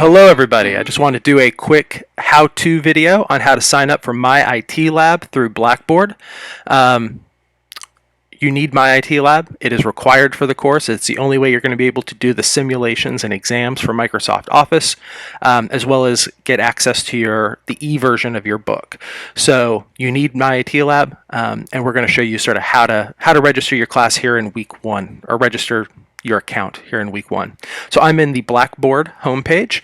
Hello everybody, I just want to do a quick how-to video on how to sign up for MyITLab through Blackboard. You need MyITLab. It is required for the course. It's the only way you're going to be able to do the simulations and exams for Microsoft Office, as well as get access to the e-version of your book. So you need MyITLab, and we're going to show you sort of how to register your class here in week 1, or register your account here in week 1. So I'm in the Blackboard homepage,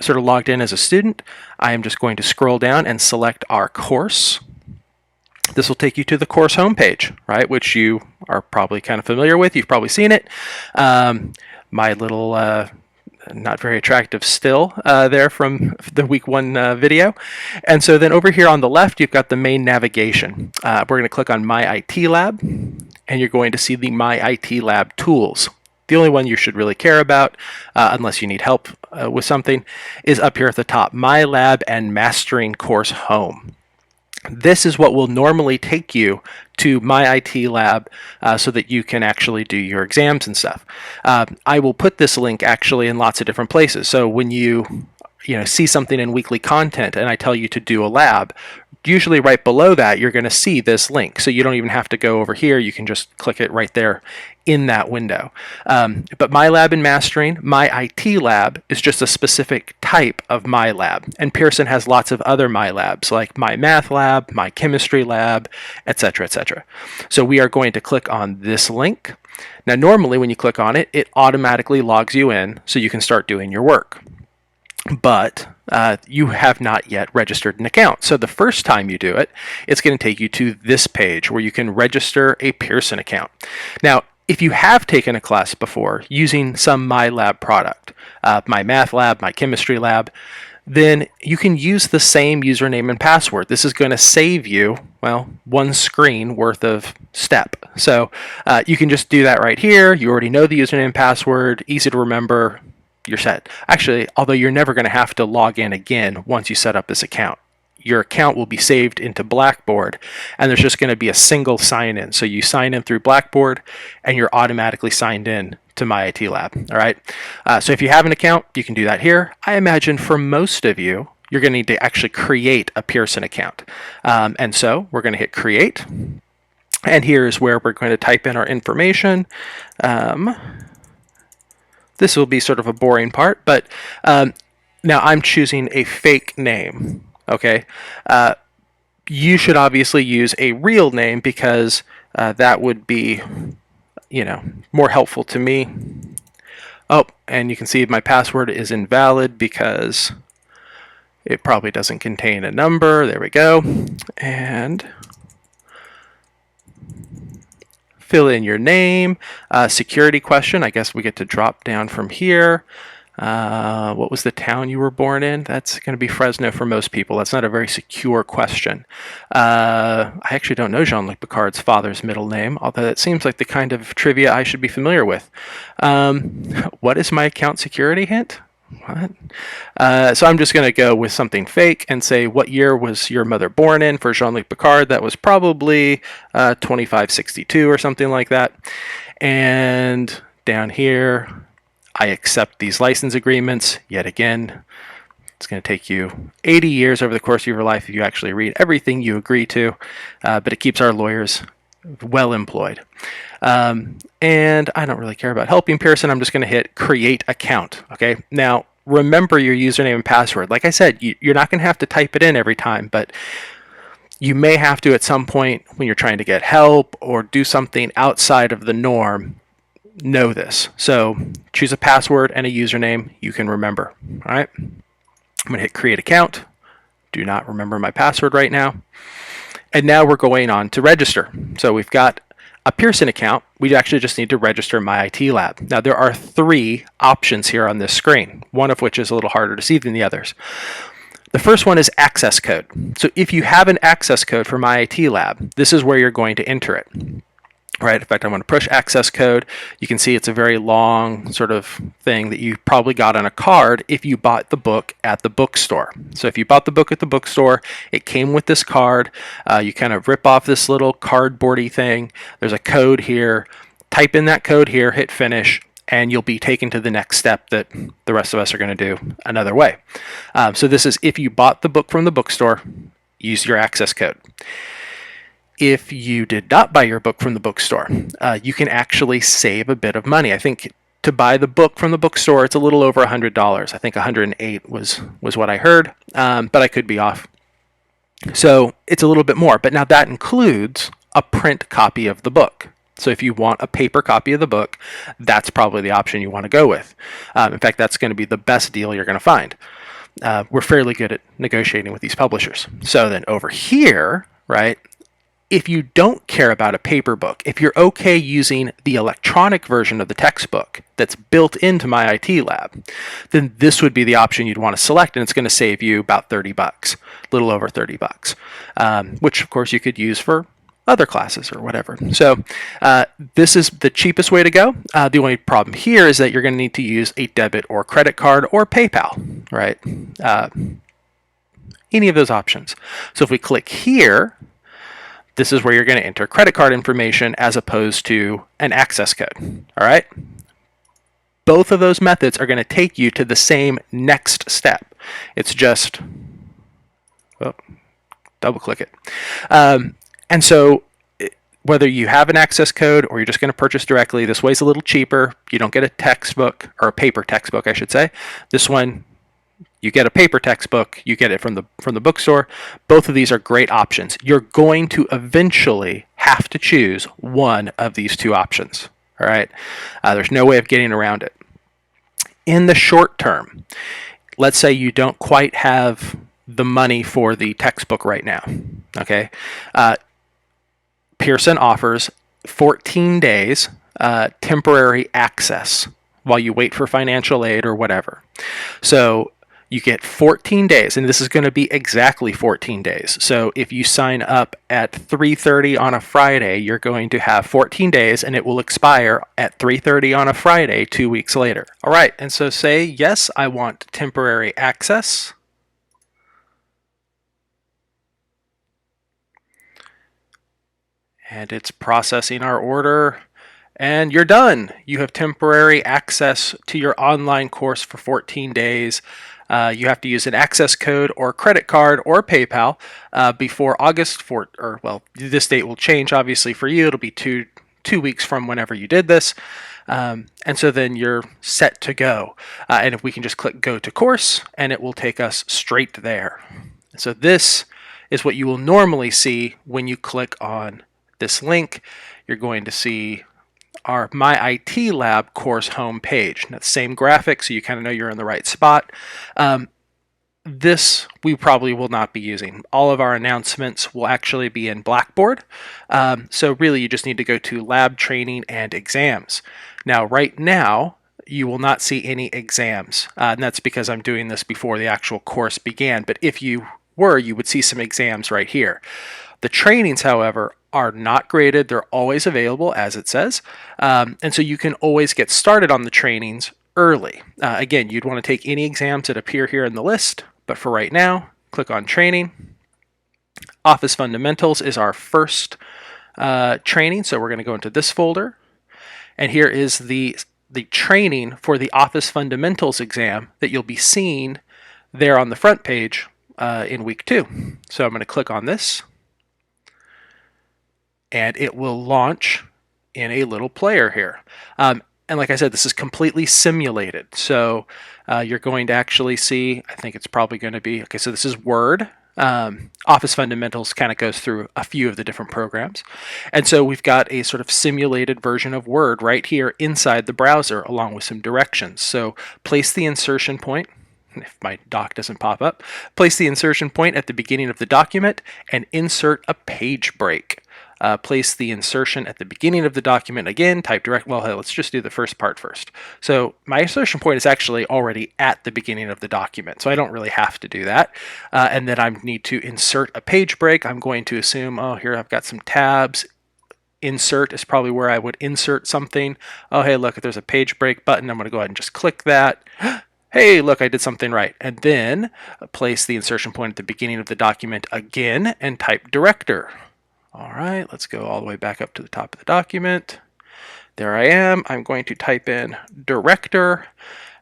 sort of logged in as a student. I am just going to scroll down and select our course. This will take you to the course homepage, right, which you are probably kind of familiar with. You've probably seen it. My little not very attractive still there from the week 1 video. And so then over here on the left, you've got the main navigation. We're going to click on MyITLab, and you're going to see the MyITLab tools. The only one you should really care about, unless you need help with something, is up here at the top, MyLab and Mastering Course Home. This is what will normally take you to MyITLab so that you can actually do your exams and stuff. I will put this link actually in lots of different places. So when you see something in weekly content and I tell you to do a lab, usually right below that you're going to see this link. So you don't even have to go over here. You can just click it right there in that window. But MyLab and Mastering, MyITLab is just a specific type of MyLab. And Pearson has lots of other MyLabs like MyMathLab, MyChemistryLab, etc., etc. So we are going to click on this link. Now normally when you click on it, it automatically logs you in so you can start doing your work. But you have not yet registered an account. So the first time you do it, it's going to take you to this page where you can register a Pearson account. Now, if you have taken a class before using some MyLab product, MyMathLab, MyChemistryLab, then you can use the same username and password. This is going to save you, well, one screen worth of step. So you can just do that right here. You already know the username and password, easy to remember. You're set. Actually, although you're never going to have to log in again once you set up this account. Your account will be saved into Blackboard, and there's just going to be a single sign-in. So you sign in through Blackboard, and you're automatically signed in to MyITLab. All right. So if you have an account, you can do that here. I imagine for most of you, you're going to need to actually create a Pearson account. And so we're going to hit Create, and here's where we're going to type in our information. This will be sort of a boring part, but now I'm choosing a fake name, okay? You should obviously use a real name because that would be, more helpful to me. Oh, and you can see my password is invalid because it probably doesn't contain a number. There we go. And fill in your name, security question. I guess we get to drop down from here. What was the town you were born in? That's going to be Fresno for most people. That's not a very secure question. I actually don't know Jean-Luc Picard's father's middle name, although that seems like the kind of trivia I should be familiar with. What is my account security hint? What? So I'm just going to go with something fake and say, what year was your mother born in? For Jean-Luc Picard, that was probably 2562 or something like that. And down here, I accept these license agreements. Yet again, it's going to take you 80 years over the course of your life if you actually read everything you agree to, but it keeps our lawyers well employed. And I don't really care about helping Pearson. I'm just going to hit Create Account. Okay. Now, remember your username and password. Like I said, you're not going to have to type it in every time, but you may have to at some point when you're trying to get help or do something outside of the norm. Know this. So choose a password and a username you can remember. All right. I'm going to hit Create Account. Do not remember my password right now. And now we're going on to register. So we've got a Pearson account. We actually just need to register MyITLab. Now there are 3 options here on this screen, one of which is a little harder to see than the others. The first one is access code. So if you have an access code for MyITLab, this is where you're going to enter it. Right. In fact, I'm going to push access code. You can see it's a very long sort of thing that you probably got on a card if you bought the book at the bookstore. So if you bought the book at the bookstore, it came with this card. You kind of rip off this little cardboardy thing. There's a code here. Type in that code here, hit finish, and you'll be taken to the next step that the rest of us are going to do another way. So this is if you bought the book from the bookstore, use your access code. If you did not buy your book from the bookstore, you can actually save a bit of money. I think to buy the book from the bookstore, it's a little over $100. I think 108 was what I heard, but I could be off. So it's a little bit more, but now that includes a print copy of the book. So if you want a paper copy of the book, that's probably the option you want to go with. In fact, that's going to be the best deal you're going to find. We're fairly good at negotiating with these publishers. So then over here, right, if you don't care about a paper book, if you're okay using the electronic version of the textbook that's built into MyITLab, then this would be the option you'd want to select, and it's going to save you about 30 bucks, a little over 30 bucks, which of course you could use for other classes or whatever. So this is the cheapest way to go. The only problem here is that you're going to need to use a debit or credit card or PayPal, right? Any of those options. So if we click here, this is where you're going to enter credit card information as opposed to an access code. All right. Both of those methods are going to take you to the same next step. It's just, double click it. And so whether you have an access code or you're just going to purchase directly, this way's a little cheaper. You don't get a textbook, or a paper textbook, I should say. This one, you get a paper textbook, you get it from the bookstore. Both of these are great options. You're going to eventually have to choose one of these two options. All right. There's no way of getting around it. In the short term, let's say you don't quite have the money for the textbook right now. Okay. Pearson offers 14 days temporary access while you wait for financial aid or whatever. So you get 14 days, and this is going to be exactly 14 days. So if you sign up at 3:30 on a Friday, you're going to have 14 days, and it will expire at 3:30 on a Friday 2 weeks later. All right, and so say, yes, I want temporary access. And it's processing our order. And you're done. You have temporary access to your online course for 14 days. You have to use an access code or credit card or PayPal before August 4th, or well, this date will change obviously for you. It'll be two weeks from whenever you did this. And so then you're set to go. And if we can just click go to course, and it will take us straight there. So this is what you will normally see when you click on this link. You're going to see our MyITLab course home page. Now, same graphic, so you kind of know you're in the right spot. This we probably will not be using. All of our announcements will actually be in Blackboard. So really, you just need to go to Lab Training and Exams. Now, right now, you will not see any exams, and that's because I'm doing this before the actual course began. But if you were, you would see some exams right here. The trainings, however, are not graded. They're always available, as it says. And so you can always get started on the trainings early. Again, you'd want to take any exams that appear here in the list, but for right now, click on Training. Office Fundamentals is our first training, so we're going to go into this folder. And here is the training for the Office Fundamentals exam that you'll be seeing there on the front page in week 2. So I'm going to click on this, and it will launch in a little player here. And like I said, this is completely simulated. So you're going to actually see, I think it's probably going to be, okay, so this is Word. Office Fundamentals kind of goes through a few of the different programs. And so we've got a sort of simulated version of Word right here inside the browser, along with some directions. So place the insertion point. If my doc doesn't pop up, place the insertion point at the beginning of the document and insert a page break. Place the insertion at the beginning of the document again, type direct, well, hey, let's just do the first part first. So my insertion point is actually already at the beginning of the document, so I don't really have to do that. And then I need to insert a page break. I'm going to assume, oh, here I've got some tabs. Insert is probably where I would insert something. Oh, hey, look, there's a page break button. I'm going to go ahead and just click that. Hey, look, I did something right. And then place the insertion point at the beginning of the document again and type director. All right, let's go all the way back up to the top of the document. there I am. I'm going to type in director,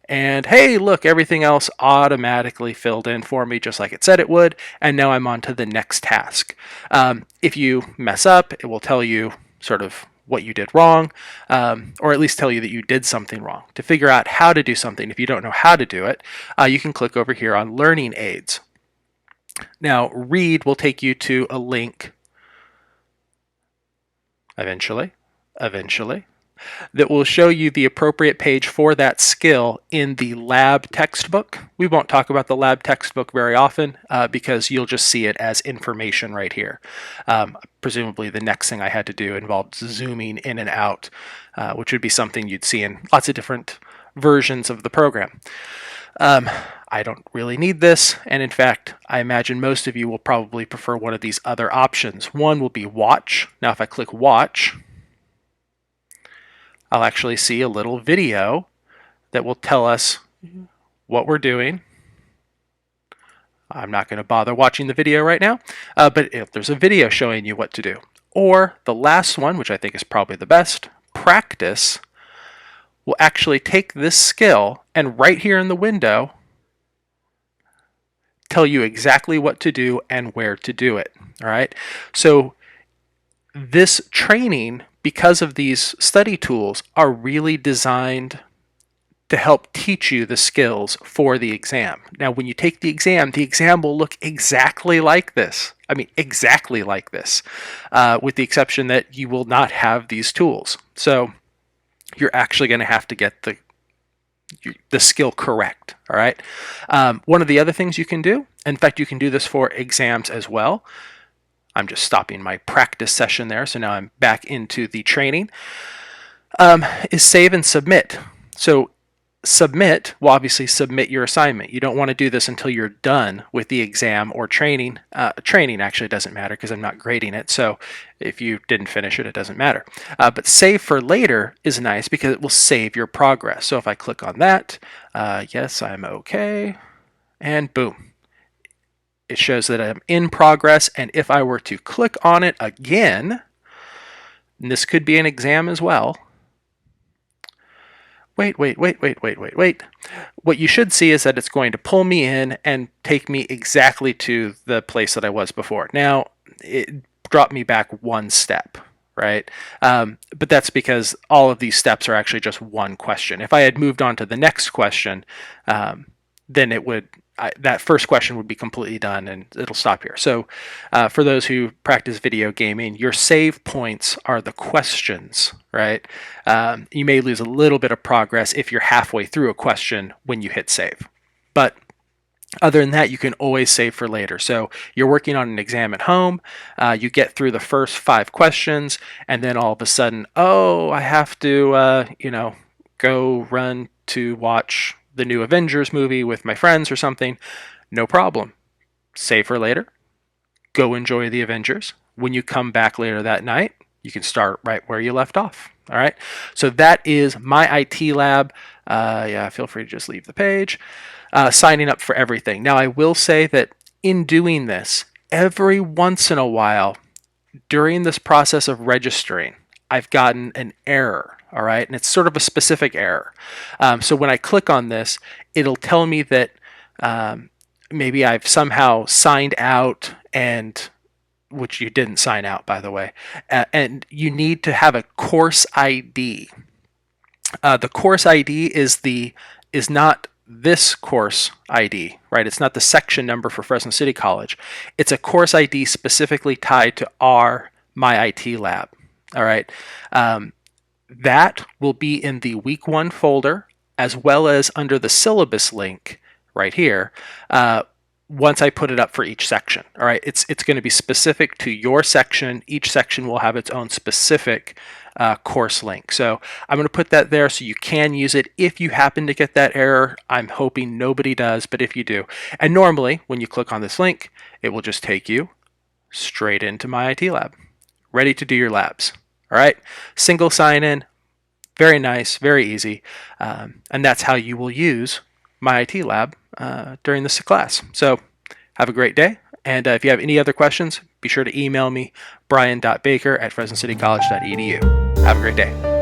and hey, look, everything else automatically filled in for me just like it said it would, and now I'm on to the next task. If you mess up, it will tell you sort of what you did wrong, or at least tell you that you did something wrong. To figure out how to do something, if you don't know how to do it, you can click over here on Learning Aids. Now, read will take you to a link eventually, that will show you the appropriate page for that skill in the lab textbook. We won't talk about the lab textbook very often because you'll just see it as information right here. Presumably the next thing I had to do involved zooming in and out, which would be something you'd see in lots of different versions of the program. I don't really need this, and in fact, I imagine most of you will probably prefer one of these other options. One will be watch. Now if I click watch, I'll actually see a little video that will tell us what we're doing. I'm not going to bother watching the video right now, but if there's a video showing you what to do. Or the last one, which I think is probably the best, practice, will actually take this skill and right here in the window tell you exactly what to do and where to do it. All right. So this training, because of these study tools, are really designed to help teach you the skills for the exam. Now, when you take the exam will look exactly like this. I mean, exactly like this, with the exception that you will not have these tools. So you're actually going to have to get the skill correct. All right. One of the other things you can do, in fact, you can do this for exams as well. I'm just stopping my practice session there, so now I'm back into the training, is save and submit. So submit will obviously submit your assignment. You don't want to do this until you're done with the exam or training. Training actually doesn't matter because I'm not grading it, so if you didn't finish it, it doesn't matter. But save for later is nice because it will save your progress. So if I click on that, yes, I'm okay, and boom. It shows that I'm in progress, and if I were to click on it again, and this could be an exam as well. Wait. What you should see is that it's going to pull me in and take me exactly to the place that I was before. Now, it dropped me back one step, right? But that's because all of these steps are actually just one question. If I had moved on to the next question, then it would... that first question would be completely done and it'll stop here. So for those who practice video gaming, your save points are the questions, right? You may lose a little bit of progress if you're halfway through a question when you hit save. But other than that, you can always save for later. So you're working on an exam at home, you get through the first 5 questions, and then all of a sudden, oh, I have to, go run to watch the new Avengers movie with my friends or something. No problem. Save for later. Go enjoy the Avengers. When you come back later that night, you can start right where you left off. All right. So that is MyITLab. Feel free to just leave the page. Signing up for everything. Now, I will say that in doing this, every once in a while, during this process of registering, I've gotten an error. All right, and it's sort of a specific error. So when I click on this, it'll tell me that maybe I've somehow signed out, and which you didn't sign out, by the way, and you need to have a course ID. The course ID is not this course ID, right? It's not the section number for Fresno City College. It's a course ID specifically tied to our MyITLab. All right. That will be in the week 1 folder, as well as under the syllabus link right here, once I put it up for each section. All right, it's going to be specific to your section. Each section will have its own specific course link. So I'm going to put that there so you can use it if you happen to get that error. I'm hoping nobody does, but if you do. And normally, when you click on this link, it will just take you straight into MyITLab, ready to do your labs. All right, single sign-in, very nice, very easy, and that's how you will use MyITLab during this class. So have a great day, and if you have any other questions, be sure to email me, brian.baker@fresnocitycollege.edu. Have a great day.